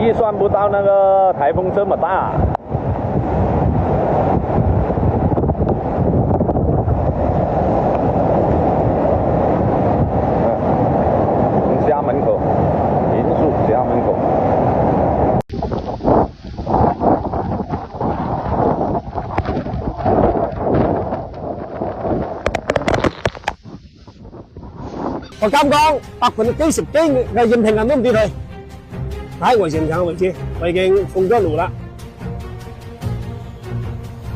预算不到那个台风这么大。家门口，民宿家门口。我敢講幾十幾嘅現平人都唔跌佢，喺危險嘅位置，我已經封咗路啦。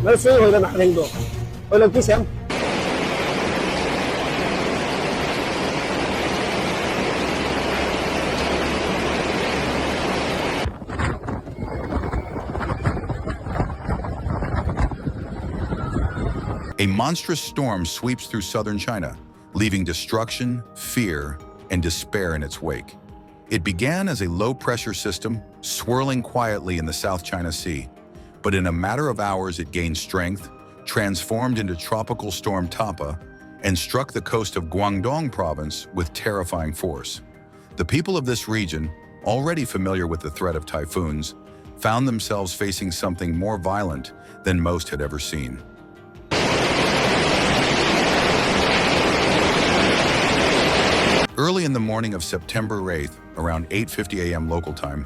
我水去到哪程度？去到幾成？ A monstrous storm sweeps through southern China, leaving destruction, fear, and despair in its wake. It began as a low-pressure system, swirling quietly in the South China Sea. But in a matter of hours, it gained strength, transformed into Tropical Storm Tapah, and struck the coast of Guangdong province with terrifying force. The people of this region, already familiar with the threat of typhoons, found themselves facing something more violent than most had ever seen. Early in the morning of September 8th, around 8:50 a.m. local time,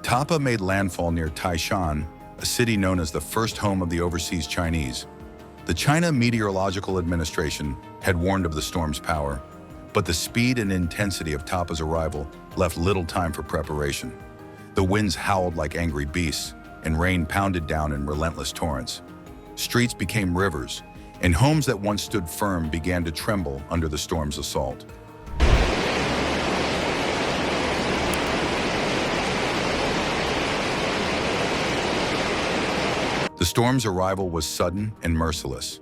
Tapah made landfall near Taishan, a city known as the first home of the overseas Chinese. The China Meteorological Administration had warned of the storm's power, but the speed and intensity of Tapah's arrival left little time for preparation. The winds howled like angry beasts, and rain pounded down in relentless torrents. Streets became rivers, and homes that once stood firm began to tremble under the storm's assault. The storm's arrival was sudden and merciless.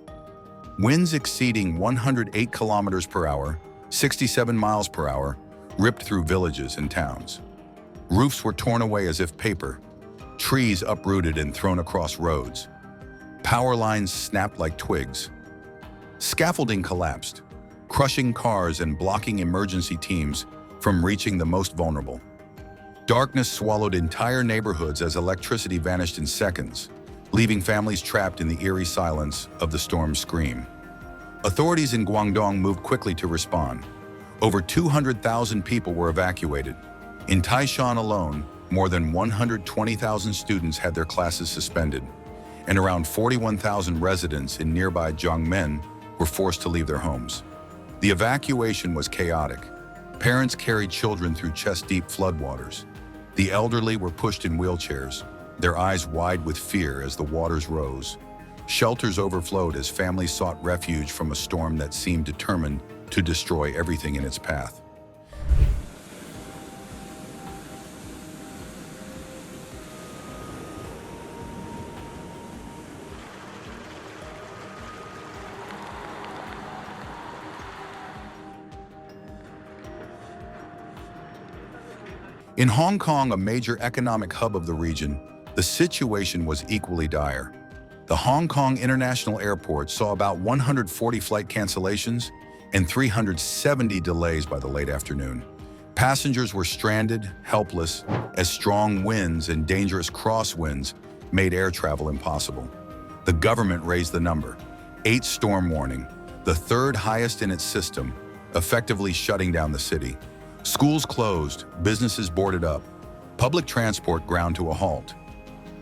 Winds exceeding 108 kilometers per hour, 67 miles per hour, ripped through villages and towns. Roofs were torn away as if paper, trees uprooted and thrown across roads. Power lines snapped like twigs. Scaffolding collapsed, crushing cars and blocking emergency teams from reaching the most vulnerable. Darkness swallowed entire neighborhoods as electricity vanished in seconds, leaving families trapped in the eerie silence of the storm's scream. Authorities in Guangdong moved quickly to respond. Over 200,000 people were evacuated. In Taishan alone, more than 120,000 students had their classes suspended, and around 41,000 residents in nearby Jiangmen were forced to leave their homes. The evacuation was chaotic. Parents carried children through chest-deep floodwaters. The elderly were pushed in wheelchairs, their eyes wide with fear as the waters rose. Shelters overflowed as families sought refuge from a storm that seemed determined to destroy everything in its path. In Hong Kong, a major economic hub of the region, the situation was equally dire. The Hong Kong International Airport saw about 140 flight cancellations and 370 delays by the late afternoon. Passengers were stranded, helpless, as strong winds and dangerous crosswinds made air travel impossible. The government raised the number, 8 storm warning, the third highest in its system, effectively shutting down the city. Schools closed, businesses boarded up, public transport ground to a halt.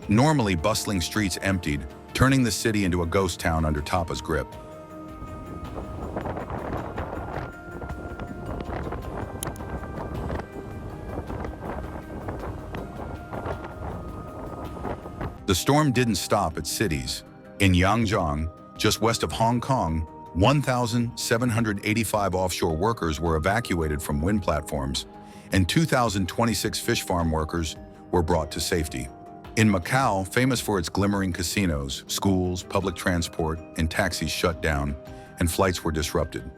Normally bustling streets emptied, turning the city into a ghost town under Tapah's grip. The storm didn't stop at cities. In Guangdong, just west of Hong Kong, 1,785 offshore workers were evacuated from wind platforms, and 2,026 fish farm workers were brought to safety. In Macau, famous for its glimmering casinos, schools, public transport, and taxis shut down, and flights were disrupted.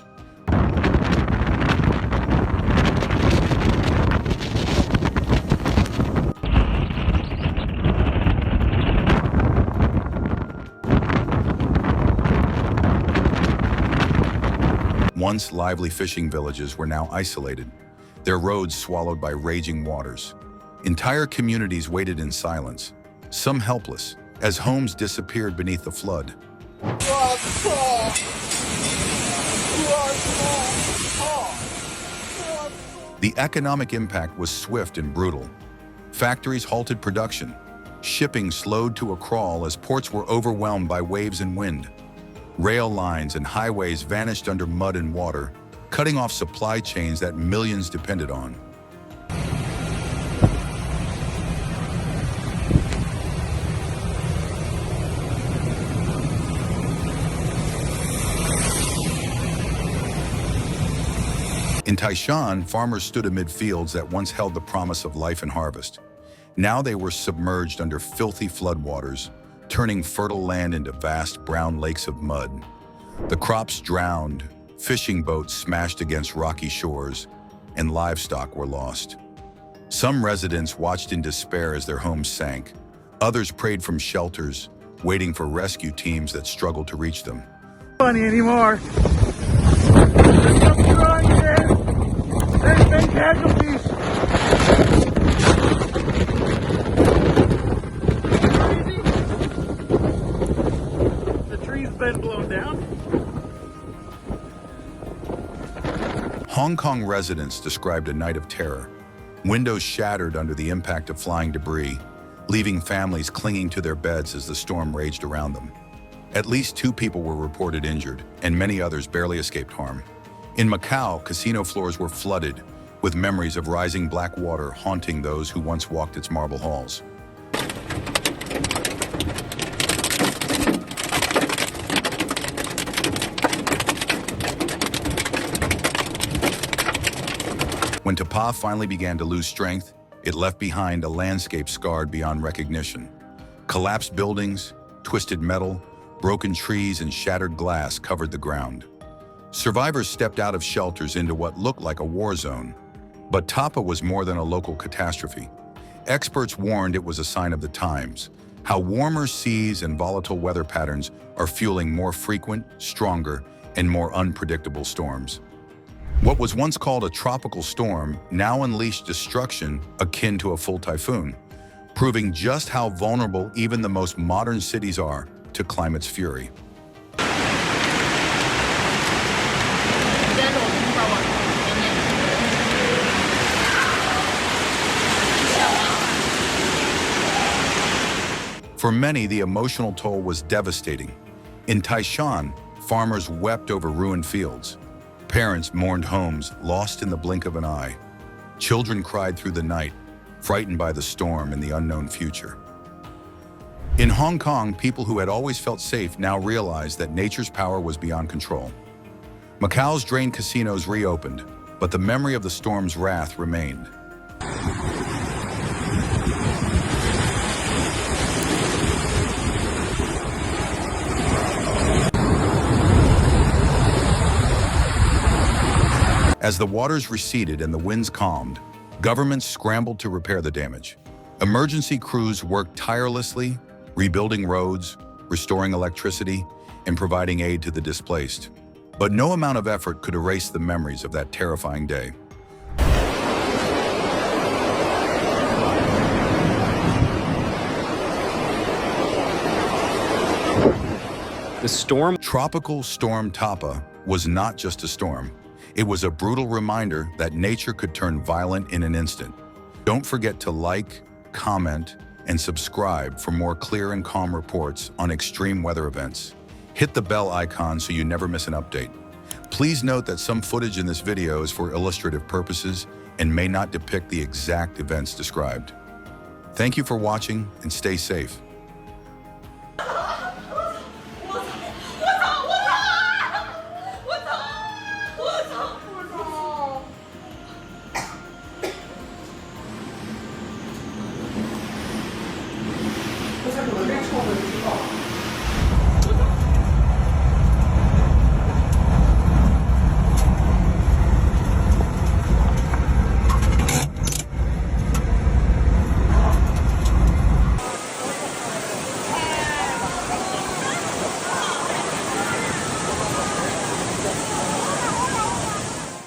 Once lively fishing villages were now isolated, their roads swallowed by raging waters. Entire communities waited in silence, some helpless, as homes disappeared beneath the flood. The economic impact was swift and brutal. Factories halted production. Shipping slowed to a crawl as ports were overwhelmed by waves and wind. Rail lines and highways vanished under mud and water, cutting off supply chains that millions depended on. In Taishan, farmers stood amid fields that once held the promise of life and harvest. Now they were submerged under filthy floodwaters, turning fertile land into vast brown lakes of mud. The crops drowned, fishing boats smashed against rocky shores, and livestock were lost. Some residents watched in despair as their homes sank. Others prayed from shelters, waiting for rescue teams that struggled to reach them. Funny anymore. There's something wrong here. There's been casualties. Crazy. The tree's been blown down. Hong Kong residents described a night of terror. Windows shattered under the impact of flying debris, leaving families clinging to their beds as the storm raged around them. At least 2 people were reported injured, and many others barely escaped harm. In Macau, casino floors were flooded, with memories of rising black water haunting those who once walked its marble halls. When Tapah finally began to lose strength, it left behind a landscape scarred beyond recognition. Collapsed buildings, twisted metal, broken trees, and shattered glass covered the ground. Survivors stepped out of shelters into what looked like a war zone. But Tapah was more than a local catastrophe. Experts warned it was a sign of the times, how warmer seas and volatile weather patterns are fueling more frequent, stronger, and more unpredictable storms. What was once called a tropical storm now unleashed destruction akin to a full typhoon, proving just how vulnerable even the most modern cities are to climate's fury. For many, the emotional toll was devastating. In Taishan, farmers wept over ruined fields. Parents mourned homes lost in the blink of an eye. Children cried through the night, frightened by the storm and the unknown future. In Hong Kong, people who had always felt safe now realized that nature's power was beyond control. Macau's drained casinos reopened, but the memory of the storm's wrath remained. As the waters receded and the winds calmed, governments scrambled to repair the damage. Emergency crews worked tirelessly, rebuilding roads, restoring electricity, and providing aid to the displaced. But no amount of effort could erase the memories of that terrifying day. Tropical Storm Tapah was not just a storm. It was a brutal reminder that nature could turn violent in an instant. Don't forget to like, comment, and subscribe for more clear and calm reports on extreme weather events. Hit the bell icon so you never miss an update. Please note that some footage in this video is for illustrative purposes and may not depict the exact events described. Thank you for watching and stay safe.